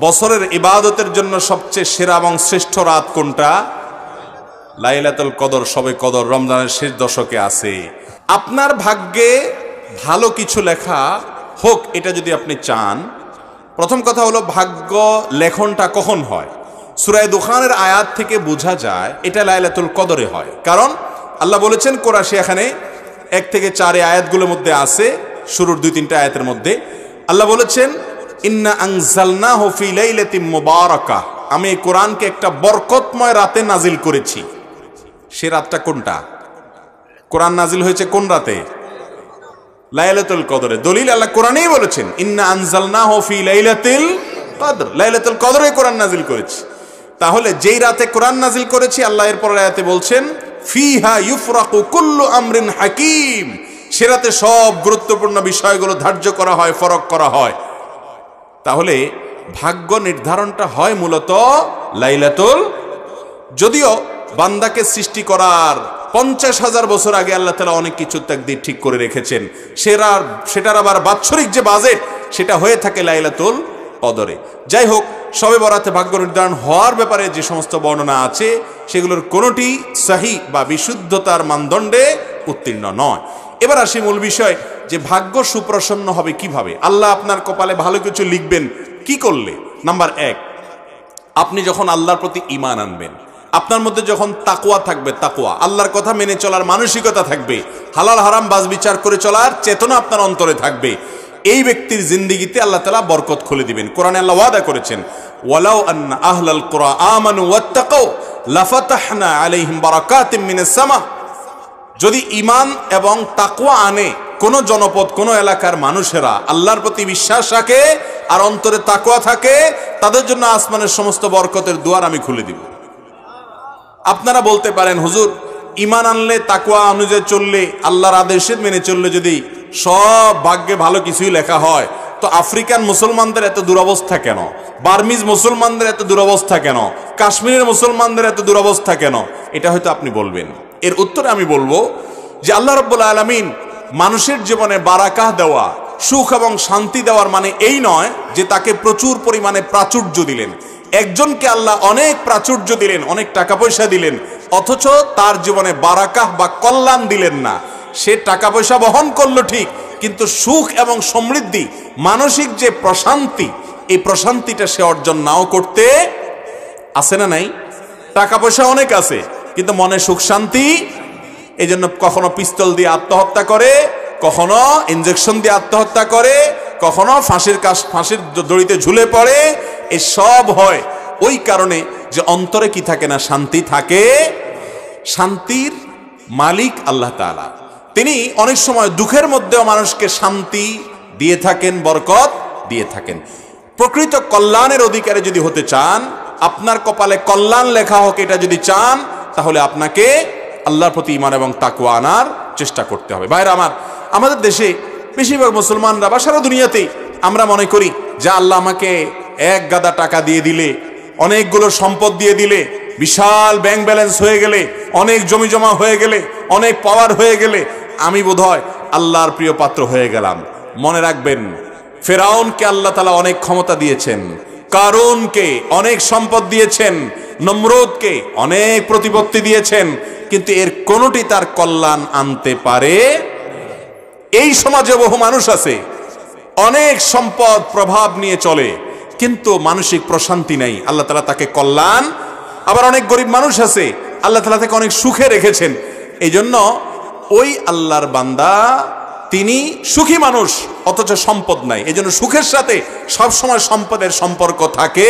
বছরের ইবাদতের জন্য সবচেয়ে সেরা এবং শ্রেষ্ঠ রাত কোনটা? লাইলাতুল কদর, শবে কদর রমজানের শেষ দশকে আছে। আপনার ভাগ্যে ভালো কিছু লেখা হোক, এটা যদি আপনি চান, প্রথম কথা হলো ভাগ্য লেখনটা কখন হয়? সূরা দুখানের আয়াত থেকে বোঝা যায় এটা লাইলাতুল কদরে হয়। কারণ আল্লাহ বলেছেন কোরআশে, এখানে 1 থেকে 4 আয়াতগুলোর মধ্যে আছে, শুরুর 2-3টা আয়াতের মধ্যে আল্লাহ বলেছেন ইন্না আনজালনাহু ফি লাইলাতিন মুবারাকাহ, আমি এই কোরআনকে একটা বরকতময় রাতে নাজিল করেছি। সে রাতটা কোনটা? কোরআন নাজিল হয়েছে কোন রাতে? লাইলাতুল কদরে। দলিল আল্লাহ কোরআনেই বলেছেন ইন্না আনজালনাহু ফি লাইলাতিল কদর, লাইলাতুল কদরে কোরআন নাজিল করেছি। তাহলে যেই রাতে কোরআন নাজিল করেছি, আল্লাহ এর পরের আয়াতে বলছেন ফিহা ইউফরাকু কুল্লু আমরিন হাকিম, সে রাতে সব গুরুত্বপূর্ণ বিষয়গুলো ধার্য করা হয়, ফরক করা হয়। তাহলে ভাগ্য নির্ধারণটা হয় মূলত লাইলাতুল, যদিও বান্দাকে সৃষ্টি করার 50,000 বছর আগে আল্লাহ তাআলা অনেক কিছু তাকদীর ঠিক করে রেখেছেন। সেটার আবার বাৎসরিক যে বাজেট, সেটা হয়ে থাকে লাইলাতুল কদরে। যাই হোক, শবে বরাতে ভাগ্য নির্ধারণ হওয়ার ব্যাপারে যে সমস্ত বর্ণনা আছে, সেগুলোর কোনোটি সহি বা বিশুদ্ধতার মানদণ্ডে উত্তীর্ণ নয়। এবার আসি মূল বিষয়, যে ভাগ্য সুপ্রসন্ন হবে কিভাবে? আল্লাহ আপনার কপালে ভালো কিছু লিখবেন কি করলে? নাম্বার 1, আপনি যখন আল্লাহর প্রতি ঈমান আনবেন, আপনার মধ্যে যখন তাকওয়া থাকবে, তাকওয়া আল্লাহর কথা মেনে চলার মানসিকতা থাকবে, হালাল হারাম বাজ বিচার করে চলার চেতনা আপনার অন্তরে থাকবে, এই ব্যক্তির জিন্দেগিতে আল্লাহ তাআলা বরকত খুলে দিবেন। কোরআনে আল্লাহ ওয়াদা করেছেন ওয়ালাউ আন্না আহলাল কুরা আমানু ওয়াত্তাকাউ লাফাতাহনা আলাইহিম বারাকাতিম মিনাস সামা, যদি ঈমান এবং তাকওয়া আনে কোন জনপদ, কোন এলাকার মানুষেরা আল্লাহর প্রতি বিশ্বাস রাখে আর অন্তরে তাকওয়া থাকে, তাদের জন্য আসমানের সমস্ত বরকতের দুয়ার আমি খুলে দিব। আপনারা বলতে পারেন হুজুর, ঈমান আনলে, তাকওয়া অনুযায়ী চললে, আল্লাহর আদেশে মেনে চললে যদি সব ভাগ্যে ভালো কিছুই লেখা হয়, তো আফ্রিকান মুসলমানদের এত দুরবস্থা কেন? বার্মিজ মুসলমানদের এত দুরবস্থা কেন? কাশ্মীরের মুসলমানদের এত দুরবস্থা কেন? এটা হয়তো আপনি বলবেন। এর উত্তরে আমি বলবো যে আল্লাহ রাব্বুল আলামিন মানুষের জীবনে বারাকাহ দেওয়া, সুখ এবং শান্তি দেওয়ার মানে এই নয় যে তাকে প্রচুর পরিমাণে প্রাচুর্য দিলেন। একজনকে আল্লাহ অনেক প্রাচুর্য দিলেন, অনেক টাকা পয়সা দিলেন, অথচ তার জীবনে বারাকাহ বা কল্যাণ দিলেন না। সে টাকা পয়সা বহন করলো ঠিক, কিন্তু সুখ এবং সমৃদ্ধি, মানসিক যে প্রশান্তি, এই প্রশান্তিটা সে অর্জন নাও করতে আছে না নাই? টাকা পয়সা অনেক আছে, কিন্তু মনে সুখ শান্তি। এই জন্য কখনো পিস্তল দিয়ে আত্মহত্যা করে, কখনো ইনজেকশন দিয়ে আত্মহত্যা করে, কখনো ফাঁসির দড়িতে ঝুলে পড়ে। এই সব হয় ওই কারণে যে অন্তরে কি থাকে না, শান্তি থাকে। শান্তির মালিক আল্লাহ তাআলা, তিনি অনেক সময় দুঃখের মধ্যেও মানুষকে শান্তি দিয়ে থাকেন, বরকত দিয়ে থাকেন। প্রকৃত কল্যাণের অধিকারী যদি হতে চান, আপনার কপালে কল্যাণ লেখা হোক, এটা যদি চান, তাহলে আপনাকে আল্লাহর প্রতি ঈমান এবং তাকওয়া আনার চেষ্টা করতে হবে। ভাইরা আমার, আমাদের দেশে বেশিরভাগ মুসলমানরা বা সারা দুনিয়াতেই আমরা মনে করি যে আল্লাহ আমাকে এক গাদা টাকা দিয়ে দিলে, অনেকগুলো সম্পদ দিয়ে দিলে, বিশাল ব্যাংক ব্যালেন্স হয়ে গেলে, অনেক জমি জমা হয়ে গেলে, অনেক পাওয়ার হয়ে গেলে আমি বোধহয় আল্লাহর প্রিয় পাত্র হয়ে গেলাম। মনে রাখবেন, ফেরাউনকে আল্লাহ তাআলা অনেক ক্ষমতা দিয়েছেন, কারুনকে অনেক সম্পদ দিয়েছেন, নমরুদকে অনেক প্রতিপত্তি দিয়েছেন, কিন্তু এর কোনোটি তার কল্যাণ আনতে পারে। এই সমাজে বহু মানুষ আছে, অনেক সম্পদ প্রভাব নিয়ে চলে, কিন্তু মানসিক প্রশান্তি নাই, আল্লাহ তাআলা তাকে কল্যাণ। আবার অনেক গরিব মানুষ আছে, আল্লাহ তাআলা তাকে অনেক সুখে রেখেছেন। এই জন্য ওই আল্লাহর বান্দা, তিনি সুখী মানুষ অথচ সম্পদ নাই, এই জন্য সুখের সাথে সবসময় সম্পদের সম্পর্ক থাকে।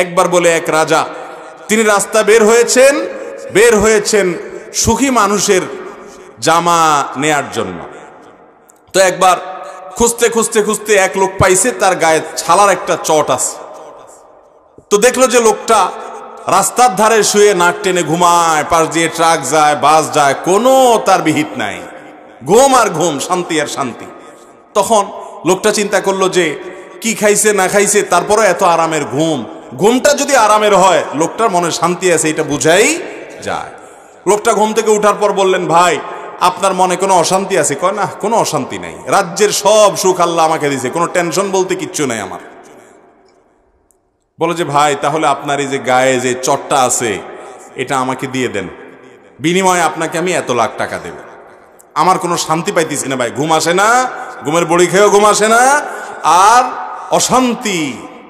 একবার বলে এক রাজা, তিনি রাস্তা বের হয়েছেন সুখী মানুষের জামা নেয়ার জন্য। তো একবার খুঁজতে খুঁজতে খুঁজতে এক লোক পাইছে, তার গায়ে ছালার একটা চট আছে। তো দেখলো যে লোকটা রাস্তার ধারে শুয়ে নাক টেনে ঘুমায়, পাশ দিয়ে ট্রাক যায়, বাস যায়, কোনো তার বিহিত নাই, ঘুম আর ঘুম, শান্তি আর শান্তি। তখন লোকটা চিন্তা করলো যে কি খাইছে না খাইছে, তারপরে এত আরামের ঘুম, ঘুমটা যদি আরামের হয়, লোকটার মনে শান্তি আছে, এটা বুঝাই যায়। লোকটা ঘুম থেকে উঠার পর বললেন, ভাই আপনার মনে কোনো অশান্তি আছে? কয় না, কোনো অশান্তি নাই, রাজ্যের সব সুখ আল্লাহ আমাকে দিয়েছে, কোনো টেনশন বলতে কিচ্ছু নাই আমার। বলে যে ভাই তাহলে আপনার এই যে গায়ে যে চটটা আছে এটা আমাকে দিয়ে দেন, বিনিময়ে আপনাকে আমি এত লাখ টাকা দেব। আমার কোনো শান্তি পাইতেছি না ভাই, ঘুম আসে না, ঘুমের বড়ি খেয়েও ঘুম আসে না, আর অশান্তি,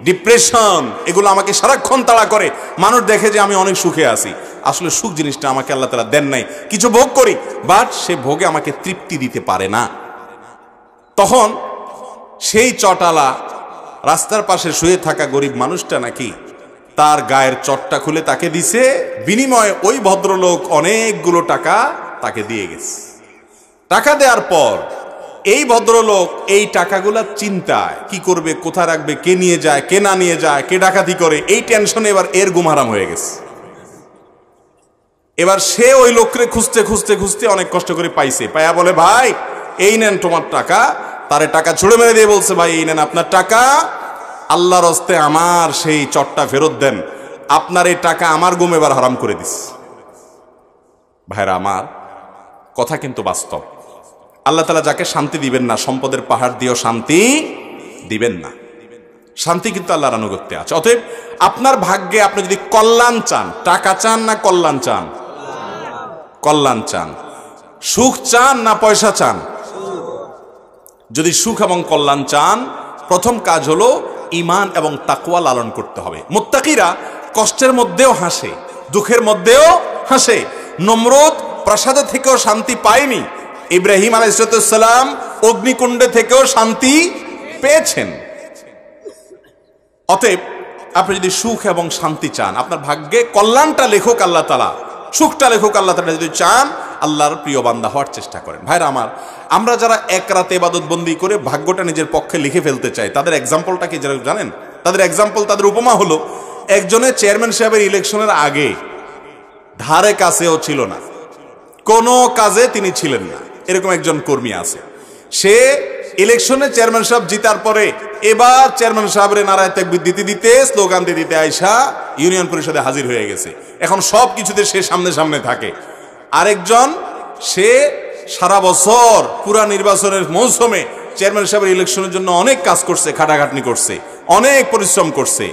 ডিপ্রেশন এগুলো আমাকে সারাক্ষণ তাড়া করে। মানুষ দেখে যে আমি অনেক সুখে আছি, আসলে সুখ জিনিসটা আমাকে আল্লাহ তাআলা দেন নাই, কিছু ভোগ করি বাট সে ভোগে আমাকে তৃপ্তি দিতে পারে না। তখন সেই চটালা রাস্তার পাশে শুয়ে থাকা গরিব মানুষটা নাকি তার গায়ের চটটা খুলে তাকে দিছে, বিনিময়ে ওই ভদ্রলোক অনেকগুলো টাকা তাকে দিয়ে গেছে। টাকা দেওয়ার পর এই ভদ্রলোক এই টাকাগুলা চিন্তায়, কি করবে, কোথায় রাখবে, কে নিয়ে যায়, কে না নিয়ে যায়, কে ডাকাতি করে, এই টেনশনে এবার এর ঘুম হারাম হয়ে গেছে। এবার সে ওই লোকরে খুঁজতে খুঁজতে খুঁজতে অনেক কষ্ট করে পাইছে, পায়া বলে ভাই এই নেন তোমার টাকা। তারে টাকা ছুড়ে মেরে দিয়ে বলছে ভাই এই নেন আপনার টাকা, আল্লাহর হস্তে আমার সেই চটটা ফেরত দেন, আপনার এই টাকা আমার ঘুম এবার হারাম করে দিস। ভাইরা আমার, কথা কিন্তু বাস্তব। আল্লাহ তাআলা যাকে শান্তি দিবেন না, সম্পদের পাহাড় দিয়েও শান্তি দিবেন না। শান্তি কিন্তু আল্লাহর আনুগত্যে আছে। অতএব আপনার ভাগ্যে আপনি যদি কল্যাণ চান, টাকা চান না কল্যাণ চান? কল্যাণ চান। সুখ চান না পয়সা চান? যদি সুখ এবং কল্যাণ চান, প্রথম কাজ হলো ঈমান এবং তাকওয়া লালন করতে হবে। মুত্তাকিরা কষ্টের মধ্যেও হাসে, দুঃখের মধ্যেও হাসে। নমরুদ প্রাসাদে থেকেও শান্তি পায়নি, ইব্রাহিম আলাইহিস সালাম অগ্নিকুণ্ডে থেকেও শান্তি পেয়েছেন। অতএব আপনি যদি সুখ এবং শান্তি চান, আপনার ভাগ্যে কল্যাণটা লেখক আল্লাহ তাআলা, সুখটা লেখক আল্লাহ তাআলা, যদি চান আল্লাহর প্রিয় বান্দা হওয়ার চেষ্টা করেন। ভাইরা আমার, আমরা যারা এক রাতে ইবাদত বন্দি করে ভাগ্যটা নিজের পক্ষে লিখে ফেলতে চাই, তাদের এক্সাম্পলটা কি যারা জানেন? তাদের এক্সাম্পল, তাদের উপমা হলো, একজনের চেয়ারম্যান সাহেবের ইলেকশনের আগে ধারে কাছেও ছিল না, কোনো কাজে তিনি ছিলেন না, এরকম একজন কর্মী আছে। সে ইলেকশনে চেয়ারম্যান সাহেব জিতার পরে এবার চেয়ারম্যান সাহেবের নারায় তাকবীর দিতে দিতে, স্লোগান দিতে দিতে আয়সা ইউনিয়ন পরিষদে হাজির হয়ে গেছে। এখন সব কিছুতে সে সামনে সামনে থাকে। আরেকজন, সে সারা বছর পুরা নির্বাচনের মৌসুমে চেয়ারম্যান সাহেবের ইলেকশনের জন্য অনেক কাজ করছে, খাটাখাটনি করছে, অনেক পরিশ্রম করছে।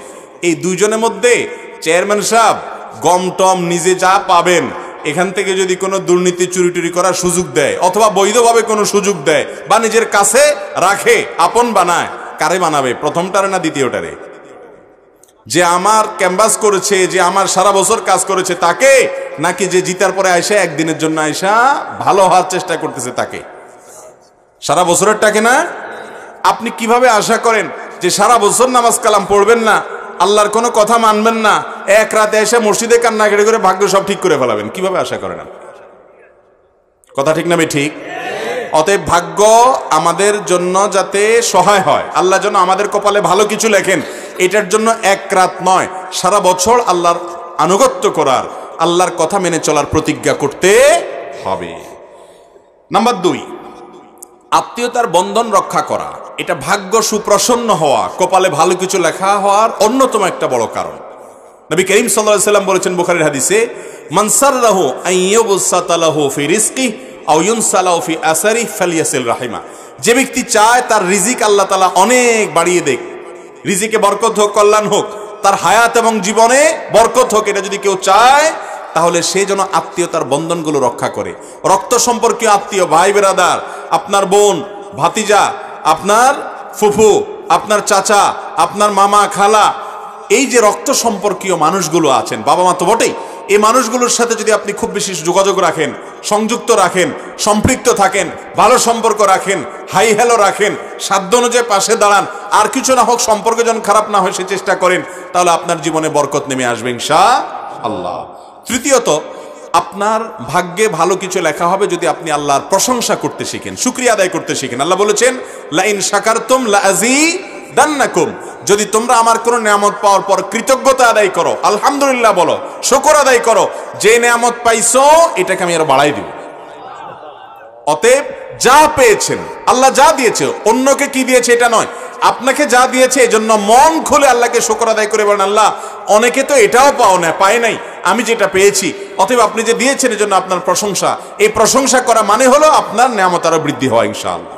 এই দুইজনের মধ্যে চেয়ারম্যান সাহেব গম টম নিজে যা পাবেন, এখান থেকে যদি কোনো দুর্নীতি চুরি টুরি করার সুযোগ দেয় অথবা বৈধভাবে কোনো সুযোগ দেয় বা নিজের কাছে রাখে, আপন বানায়, কারে বানাবে? প্রথমটারে না দ্বিতীয়টারে? যে আমার ক্যাম্পাস করেছে, যে আমার সারা বছর কাজ করেছে তাকে, নাকি যে জিতার পরে আয়সা একদিনের জন্য আয়সা ভালো হওয়ার চেষ্টা করতেছে তাকে? সারা বছরেরটাকে না? আপনি কিভাবে আশা করেন যে সারা বছর নামাজ কালাম পড়বেন না, আল্লাহর কোনো কথা মানবেন না, এক রাতে এসে মসজিদে কান্নাকাটি করে ভাগ্য সব ঠিক করে ফেলাবেন? কিভাবে আশা করেন? কথা ঠিক না ঠিক? অতএব ভাগ্য আমাদের জন্য যাতে সহায় হয়, আল্লাহ যেন আমাদের কপালে ভালো কিছু লেখেন, এটার জন্য এক রাত নয়, সারা বছর আল্লাহর আনুগত্য করার, আল্লাহর কথা মেনে চলার প্রতিজ্ঞা করতে হবে। নাম্বার 2, আত্মীয়তার বন্ধন রক্ষা করা। এটা ভাগ্য সুপ্রসন্ন হওয়া, কপালে ভালো কিছু লেখা হওয়ার অন্যতম একটা বড় কারণ। নবী করিম সাল্লাল্লাহু আলাইহি সাল্লাম বলেছেন বুখারীর হাদিসে, মান সাররাহু আন ইউবসাতা লাহু ফি রিজকি আও ইউনসালাহু ফি আসারি ফালিয়াসিল রাহিমা। যে ব্যক্তি চায় তার রিজিক আল্লাহ তাআলা অনেক বাড়িয়ে দেখ, রিজিকে বরকত হোক, কল্যাণ হোক, তার হায়াত এবং জীবনে বরকত হোক, এটা যদি কেউ চায় তাহলে সে যেন আত্মীয়তার বন্ধনগুলো রক্ষা করে। রক্ত সম্পর্কীয় আত্মীয়, ভাই বেরাদার, আপনার বোন, ভাতিজা, আপনার ফুফু, আপনার চাচা, আপনার মামা, খালা, এই যে রক্ত সম্পর্কীয় মানুষগুলো আছেন, বাবা মা তো বটেই, এই মানুষগুলোর সাথে যদি আপনি খুব বেশি যোগাযোগ রাখেন, সংযুক্ত রাখেন, সম্পৃক্ত থাকেন, ভালো সম্পর্ক রাখেন, হাই হ্যালো রাখেন, সাধ্য অনুযায়ী পাশে দাঁড়ান, আর কিছু না হোক সম্পর্ক যেন খারাপ না হয় সে চেষ্টা করেন, তাহলে আপনার জীবনে বরকত নেমে আসবে ইনশাআল্লাহ। তৃতীয়ত, আপনার ভাগ্যে ভালো কিছু লেখা হবে যদি আপনি আল্লাহর প্রশংসা করতে শিখেন, শুকরিয়া আদায় করতে শিখেন। আল্লাহ বলেছেন, লা ইন শাকারতুম লা আযীদান্নাকুম, যদি তোমরা আমার কোন নিয়ামত পাওয়ার পর কৃতজ্ঞতা আদায় করো, আলহামদুলিল্লাহ বলো, শুকর আদায় করো, যে নিয়ামত পাইছো এটাকে আমি আরো বাড়াই দিব। অতএব যা পেয়েছেন, আল্লাহ যা দিয়েছে, অন্যকে কি দিয়েছে এটা নয়, আপনাকে যা দিয়েছে এজন্য মন খুলে আল্লাহকে শুকর আদায় করে বলেন, আল্লাহ অনেকে তো এটাও পায় নাই, আমি যেটা পেয়েছি, অতএব আপনি যে দিয়েছেন এজন্য আপনার প্রশংসা। এই প্রশংসা করা মানে হলো আপনার নিয়ামত আরো বৃদ্ধি হওয়া ইনশাআল্লাহ।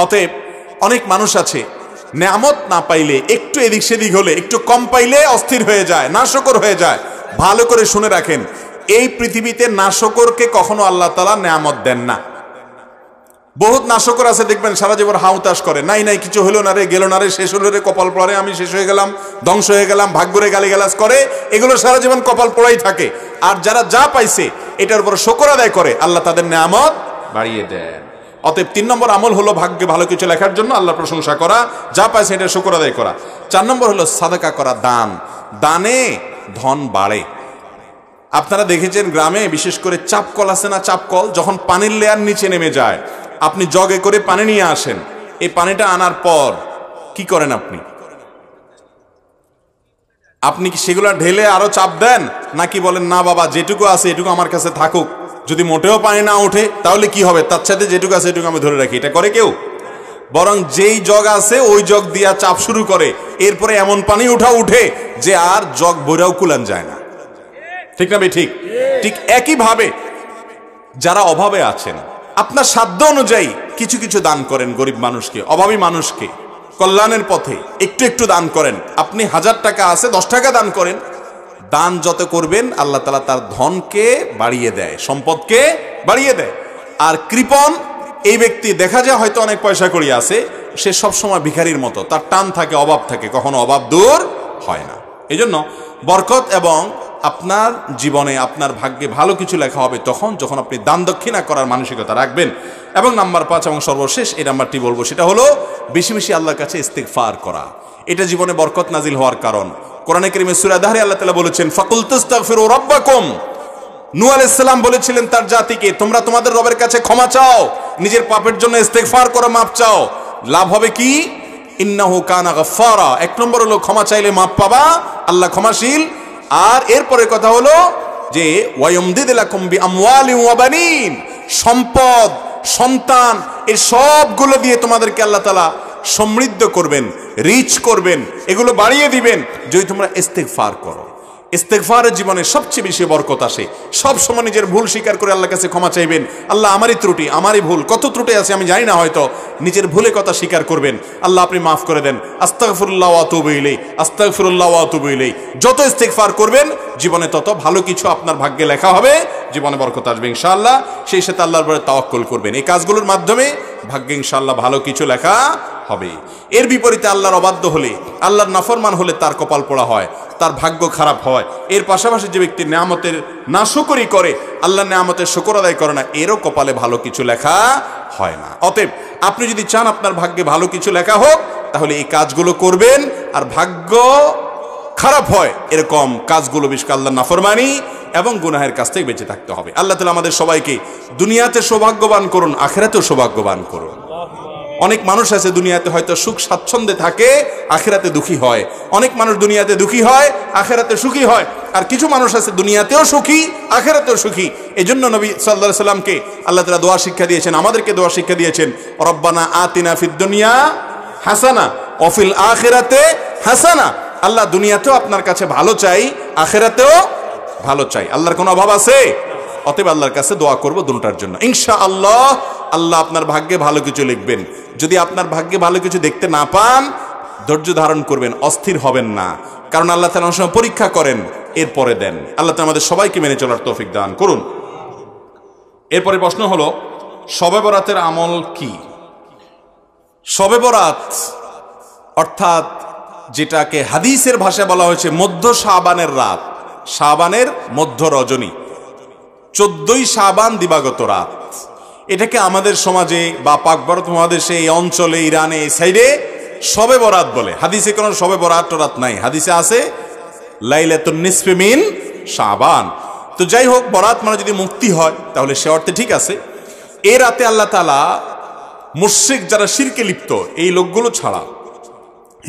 অতএব অনেক মানুষ আছে নেয়ামত না পাইলে, একটু এদিক সেদিক হলে, একটু কম পাইলে অস্থির হয়ে যায়, নাশকর হয়ে যায়। ভালো করে শুনে রাখেন, এই পৃথিবীতে নাশকরকে কখনো আল্লাহ তাআলা নেয়ামত দেন না। বহুত নাশকর আছে দেখবেন সারা জীবন হাউতাস করে, নাই নাই কিছু হলো না রে, গেল না রে, শেষ হলো রে, কপাল পড়ে, আমি শেষ হয়ে গেলাম, ধ্বংস হয়ে গেলাম, ভাগ্যরে গালিগালাজ করে, এগুলো সারা জীবন কপাল পড়াই থাকে। আর যারা যা পাইছে এটার উপর শুকর আদায় করে, আল্লাহ তাদের নেয়ামত বাড়িয়ে দেন। অতএব 3 নম্বর আমল হলো ভাগ্যে ভালো কিছু লেখার জন্য আল্লাহর প্রশংসা করা, যা পাইছে এটা শুকর আদায় করা। 4 নম্বর হলো সাদাকা করা, দান। দানে ধন বাড়ে। আপনারা দেখেছেন গ্রামে বিশেষ করে চাপকল আছে না, চাপকল যখন পানির লেয়ার নিচে নেমে যায়, আপনি জগে করে পানি নিয়ে আসেন, এই পানিটা আনার পর কি করেন আপনি? আপনি কি সেগুলো ঢেলে আরো চাপ দেন, নাকি বলেন না বাবা যেটুকু আছে এটুকু আমার কাছে থাকুক, যদি মোটেও পানি না ওঠে তাহলে কি হবে, তার সাথে যেটুকু আছে এটুকু আমি ধরে রাখি? এটা করে কেউ? বরং যেই জগ আছে ওই জগ দিয়া চাপ শুরু করে, এরপরে এমন পানি উঠে যে আর জগ ভরেও কুলান যায় না। ঠিক না ভাই? ঠিক ঠিক একইভাবে যারা অভাবে আছেন, আপনার সাধ্য অনুযায়ী কিছু কিছু দান করেন, গরিব মানুষকে, অভাবী মানুষকে, কল্যাণের পথে একটু একটু দান করেন। আপনি 1000 টাকা আছে, 10 টাকা দান করেন। দান যত করবেন আল্লাহ তাআলা তার ধনকে বাড়িয়ে দেয়, সম্পদকে বাড়িয়ে দেয়। আর কৃপণ এই ব্যক্তি দেখা যায় হয়তো অনেক পয়সা করি আছে, সে সবসময় ভিখারির মতো, তার টান থাকে, অভাব থাকে, কখনো অভাব দূর হয় না। এই জন্য বরকত এবং আপনার জীবনে আপনার ভাগ্যে ভালো কিছু লেখা হবে তখন যখন আপনি দান দক্ষিণা করার মানসিকতা রাখবেন। এবং নাম্বার 5 এবং সর্বশেষ এই নাম্বারটি বলবো, সেটা হলো বেশি বেশি আল্লাহর কাছে ইস্তিগফার করা। এটা জীবনে বরকত নাজিল হওয়ার কারণ। কোরআনে কারীমে সূরা দাহরে আল্লাহ তাআলা বলেছেন, ফাকুল তাস্তাগফিরু রাব্বাকুম। নূহ আলাইহিস সালাম বলেছিলেন তার জাতিকে, তোমরা তোমাদের রবের কাছে ক্ষমা চাও, নিজের পাপের জন্য ইস্তিগফার করো, মাপ চাও। লাভ হবে কি? ইন্নাহু কানা গাফফারা। 1 নম্বর হলো ক্ষমা চাইলে মাপ পাবা, আল্লাহ ক্ষমাশীল। আর এরপরের কথা হলো যে ওয়ায়ুমদিদ লাকুম বিআমওয়ালিন ওয়া বানিন, সম্পদ, সন্তান, এই সবগুলো দিয়ে তোমাদেরকে আল্লাহ তাআলা সমৃদ্ধ করবেন, রিচ করবেন, এগুলো বাড়িয়ে দিবেন যদি তোমরা ইস্তিগফার করো। ইস্তিগফারের জীবনে সবচেয়ে বেশি বরকত আসে। সব সময় নিজের ভুল স্বীকার করে আল্লাহর কাছে ক্ষমা চাইবেন, আল্লাহ আমারই ত্রুটি, আমারই ভুল, কত ত্রুটি আছে আমি জানি না, হয়তো নিজের ভুলে কথা স্বীকার করবেন, আল্লাহ আপনি মাফ করে দেন, আস্তাগফিরুল্লাহ ওয়া আতুবু ইলাইহি, আস্তাগফিরুল্লাহ ওয়া আতুবু ইলাইহি। যত ইস্তিগফার করবেন জীবনে তত ভালো কিছু আপনার ভাগ্যে লেখা হবে, জীবনে বরকত আসবে ইনশাআল্লাহ। সেই সাথে আল্লাহর উপরে তাওয়াক্কুল করবেন, এই কাজগুলোর মাধ্যমে ভাগ্যে ইনশাআল্লাহ ভালো কিছু লেখা হবে। এর বিপরীতে আল্লাহর অবাধ্য হলে, আল্লাহর নাফরমান হলে তার কপাল পোড়া হয়, তার ভাগ্য খারাপ হয়। এর পাশাপাশি যে ব্যক্তি নেয়ামতের নাশকরি করে, আল্লাহর নেয়ামতের শুকর আদায় করে না, এরও কপালে ভালো কিছু লেখা হয় না। অতএব আপনি যদি চান আপনার ভাগ্যে ভালো কিছু লেখা হোক, তাহলে এই কাজগুলো করবেন। আর ভাগ্য খারাপ হয় এরকম কাজগুলো বিশেষ করে আল্লাহর নাফরমানি এবং গুনাহের কাছ থেকে বেঁচে থাকতে হবে। আল্লাহ তাআলা আমাদের সবাইকে দুনিয়াতে সৌভাগ্যবান করুন, আখিরাতেও সৌভাগ্যবান করুন। অনেক মানুষ আছে দুনিয়াতে হয়তো সুখ স্বাচ্ছন্দ্যে থাকে, আখিরাতে দুঃখী হয়। অনেক মানুষ দুনিয়াতে দুঃখী হয়, আখিরাতে সুখী হয়। আর কিছু মানুষ আছে দুনিয়াতেও সুখী, আখিরাতেও সুখী। এজন্য নবী সাল্লাল্লাহু আলাইহি সাল্লামকে আল্লাহ তাআলা দোয়া শিক্ষা দিয়েছেন, আমাদেরকে দোয়া শিক্ষা দিয়েছেন, রব্বানা আতিনা ফিদ দুনিয়া হাসানা ওয়া ফিল আখিরাতে হাসানা। আল্লাহ দুনিয়াতেও আপনার কাছে ভালো চাই, আখিরাতেও ভালো চাই। আল্লাহর কোনো অভাব আছে? অতএব আল্লাহর কাছে দোয়া করব দুটার জন্য, ইনশাআল্লাহ আল্লাহ আপনার ভাগ্যে ভালো কিছু লিখবেন। যদি আপনার ভাগ্যে ভালো কিছু দেখতে না পান, ধৈর্য ধারণ করবেন, অস্থির হবেন না, কারণ আল্লাহ তাআলা অনেক সময় পরীক্ষা করেন, এরপরে দেন। আল্লাহ তাআলা আমাদের সবাইকে মেনে চলার তৌফিক দান করুন। এরপরে প্রশ্ন হলো, শবে বরাতের আমল কি? শবে বরাত অর্থাৎ যেটাকে হাদিসের ভাষায় বলা হয়েছে মধ্য শাবানের রাত, শাবানের মধ্য রজনী, 14ই শাবান দিবাগত রাত। এটাকে আমাদের সমাজে বা পাক ভারত মহাদেশে, এই অঞ্চলে, ইরানে, এই সাইডে শবে বরাত বলে। হাদিসে কোনো শবে বরাত টরাত নাই, হাদিসে আছে লাইলাতুন নিসফি মিন শাবান। তো যাই হোক, বরাত মানে যদি মুক্তি হয় তাহলে সে অর্থে ঠিক আছে। এই রাতে আল্লাহ তাআলা মুশরিক যারা শিরকে লিপ্ত, এই লোকগুলো ছাড়া,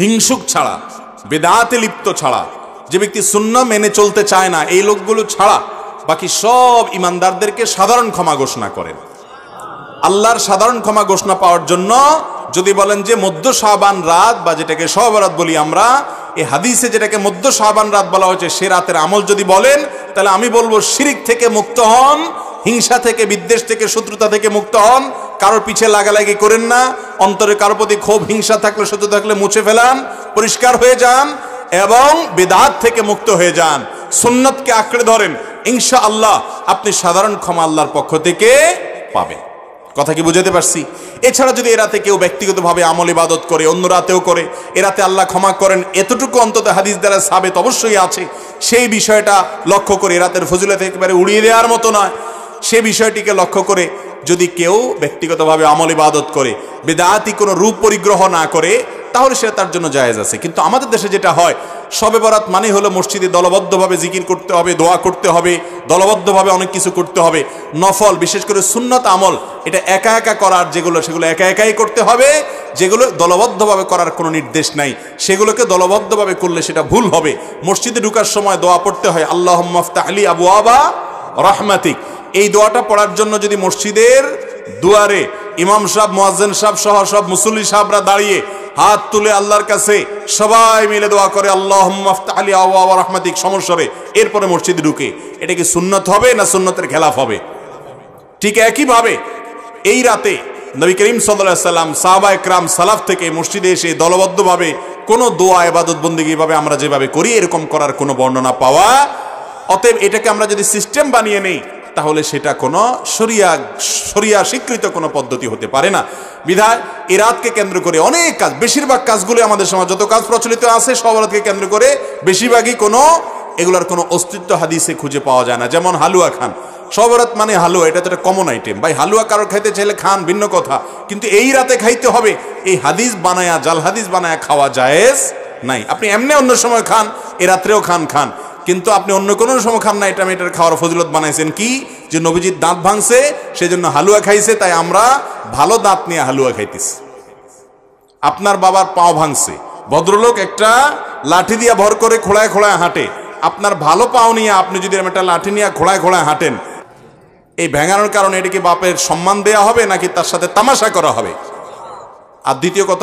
হিংসুক ছাড়া, বেদাতে লিপ্ত ছাড়া, যে ব্যক্তি সুন্নাহ মেনে চলতে চায় না, এই লোকগুলো ছাড়া বাকি সব ইমানদারদেরকে সাধারণ ক্ষমা ঘোষণা করেন। আল্লাহর সাধারণ ক্ষমা ঘোষণা পাওয়ার জন্য যদি বলেন যে মধ্য শাবান রাত বা যেটাকে শবে বরাত বলি আমরা, এই হাদিসে যেটাকে মধ্য শাবান রাত বলা হয়েছে, সে রাতের আমল যদি বলেন, তাহলে আমি বলবো শিরিক থেকে মুক্ত হন, হিংসা থেকে, বিদ্বেষ থেকে, শত্রুতা থেকে মুক্ত হন, কারোর পিছে লাগালাগি করেন না, অন্তরে কারোর প্রতি ক্ষোভ হিংসা থাকলে শত্রু থাকলে মুছে ফেলান, পরিষ্কার হয়ে যান এবং বিদআত থেকে মুক্ত হয়ে যান, সুন্নতকে আঁকড়ে ধরেন, ইনশাআল্লাহ আপনি সাধারণ ক্ষমা আল্লাহর পক্ষ থেকে পাবেন। কথা কি বুঝাতে পারছি? এছাড়া যদি এ রাতে কেউ ব্যক্তিগতভাবে আমল ইবাদত করে, অন্য রাতেও করে, এ রাতে আল্লাহ ক্ষমা করেন, এতটুকু অন্তত হাদিস দ্বারা সাবেত অবশ্যই আছে। সেই বিষয়টা লক্ষ্য করে, এ রাতের ফজিলত একেবারে উড়িয়ে দেওয়ার মতো নয়, সে বিষয়টিকে লক্ষ্য করে যদি কেউ ব্যক্তিগতভাবে আমল ইবাদত করে, বিদআতি কোনো রূপ পরিগ্রহ না করে, তাহলে সেটা তার জন্য জায়েজ আছে। কিন্তু আমাদের দেশে যেটা হয়, শবে বরাত মানে হলো মসজিদে দলবদ্ধভাবে জিকির করতে হবে, দোয়া করতে হবে, দলবদ্ধভাবে অনেক কিছু করতে হবে। নফল, বিশেষ করে সুন্নত আমল, এটা একা একা করার যেগুলো, সেগুলো একা একাই করতে হবে। যেগুলো দলবদ্ধভাবে করার কোনো নির্দেশ নাই, সেগুলোকে দলবদ্ধভাবে করলে সেটা ভুল হবে। মসজিদে ঢুকার সময় দোয়া পড়তে হয়, আল্লাহুম্মা ইফতাহ লি আবওয়াবা রাহমাতিক। এই দোয়াটা পড়ার জন্য যদি মসজিদের দুয়ারে ইমাম সাহেব, মুয়াজ্জিন সাহেব সহ সব মুসল্লি সাহেবরা দাঁড়িয়ে হাত তুলে আল্লাহর কাছে সবাই মিলে দোয়া করে, আল্লাহুম্মা ইফতাহ লি আবওয়াবা রাহমাতিক সমস্বরে, এরপরে মসজিদে ঢুকে, এটা কি সুন্নত হবে না সুন্নতের খেলাফ হবে? ঠিক একইভাবে এই রাতে নবী করিম সাল্লাল্লাহু আলাইহি সাল্লাম, সাহাবায়ে কেরাম, সালাফ থেকে মসজিদে এসে দলবদ্ধভাবে কোনো দোয়া ইবাদত বন্দেগী ভাবে আমরা যেভাবে করি, এরকম করার কোনো বর্ণনা পাওয়া। অতএব এটাকে আমরা যদি সিস্টেম বানিয়ে নেই, তাহলে সেটা কোনো শরিয়া স্বীকৃত কোনো পদ্ধতি হতে পারে না। বিধায় এই রাতকে কেন্দ্র করে অনেক কাজ, বেশিরভাগ কাজগুলো আমাদের সমাজ যত কাজ প্রচলিত আছে সব রাতকে কেন্দ্র করে বেশিরভাগই কোনো এগুলার কোনো অস্তিত্ব হাদিসে খুঁজে পাওয়া যায় না। যেমন হালুয়া খান, সব রাত মানে হালুয়া, এটা তো একটা কমন আইটেম। ভাই হালুয়া কারোর খাইতে চাইলে খান, ভিন্ন কথা, কিন্তু এই রাতে খাইতে হবে, এই হাদিস বানায়া, জাল হাদিস বানায়া খাওয়া জায়েজ নাই। আপনি এমনি অন্য সময় খান, এ রাত্রেও খান, কিন্তু আপনি অন্য কোনো সময় খান না। এটা মেয়েটার খাওয়ার ফজিলত বানাইছেন কি, যে নবীজির দাঁত ভাঙছে সেজন্য হালুয়া খাইছে, তাই আমরা ভালো দাঁত নিয়ে হালুয়া খাইতেছি। আপনার বাবার পাও ভাঙছে, ভদ্রলোক একটা লাঠি দিয়ে ভর করে খোলায় খোলায় হাঁটে, আপনার ভালো পাও নিয়ে আপনি যদি একটা লাঠি নিয়ে খোলায় খোলায় হাঁটেন, এই ভেঙানোর কারণে এটা কি বাপের সম্মান দেয়া হবে নাকি তার সাথে তামাশা করা হবে? আর দ্বিতীয় কথা,